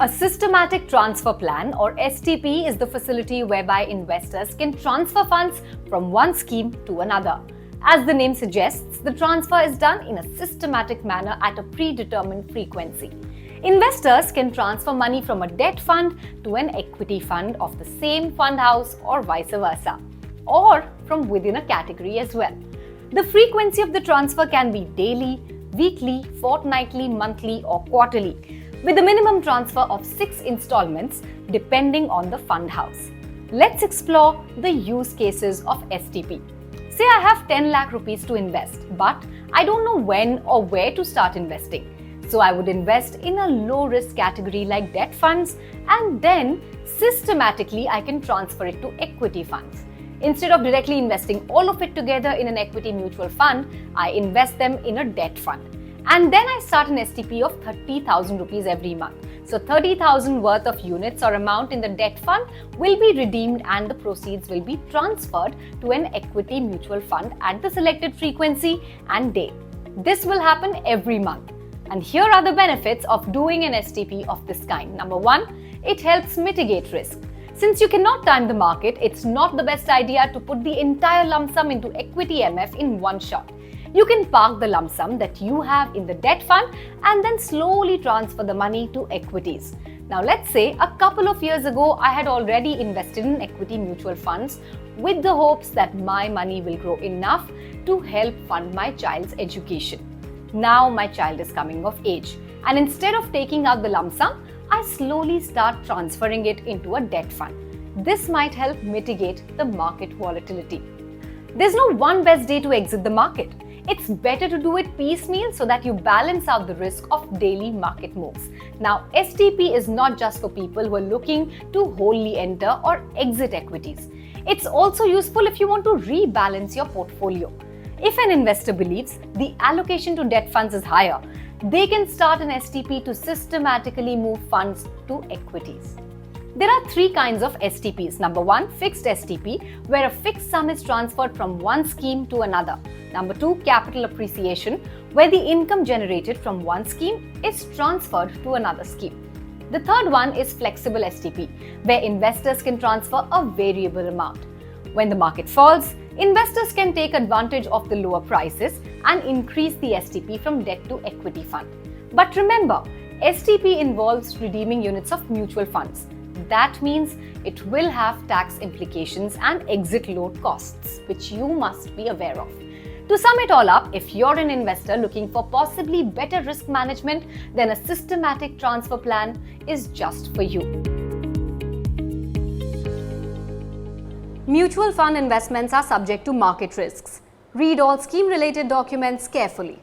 A systematic transfer plan or STP is the facility whereby investors can transfer funds from one scheme to another. As the name suggests, the transfer is done in a systematic manner at a predetermined frequency. Investors can transfer money from a debt fund to an equity fund of the same fund house or vice versa, or from within a category as well. The frequency of the transfer can be daily, weekly, fortnightly, monthly, or quarterly, with a minimum transfer of 6 installments depending on the fund house. Let's explore the use cases of STP. Say I have 10 lakh rupees to invest, but I don't know when or where to start investing. So I would invest in a low risk category like debt funds, and then systematically I can transfer it to equity funds. Instead of directly investing all of it together in an equity mutual fund, I invest them in a debt fund. And then I start an STP of 30,000 rupees every month. So 30,000 worth of units or amount in the debt fund will be redeemed and the proceeds will be transferred to an equity mutual fund at the selected frequency and date. This will happen every month. And here are the benefits of doing an STP of this kind. Number 1, it helps mitigate risk. Since you cannot time the market, it's not the best idea to put the entire lump sum into equity MF in one shot. You can park the lump sum that you have in the debt fund and then slowly transfer the money to equities. Now let's say a couple of years ago I had already invested in equity mutual funds with the hopes that my money will grow enough to help fund my child's education. Now my child is coming of age, and instead of taking out the lump sum, I slowly start transferring it into a debt fund. This might help mitigate the market volatility. There's no one best day to exit the market. It's better to do it piecemeal so that you balance out the risk of daily market moves. Now, STP is not just for people who are looking to wholly enter or exit equities. It's also useful if you want to rebalance your portfolio. If an investor believes the allocation to debt funds is higher, they can start an STP to systematically move funds to equities. There are 3 kinds of STPs. Number 1, fixed STP, where a fixed sum is transferred from one scheme to another. Number 2, capital appreciation, where the income generated from one scheme is transferred to another scheme. The third one is flexible STP, where investors can transfer a variable amount. When the market falls, investors can take advantage of the lower prices and increase the STP from debt to equity fund. But remember, STP involves redeeming units of mutual funds. That means it will have tax implications and exit load costs, which you must be aware of. To sum it all up, if you're an investor looking for possibly better risk management, then a systematic transfer plan is just for you. Mutual fund investments are subject to market risks. Read all scheme-related documents carefully.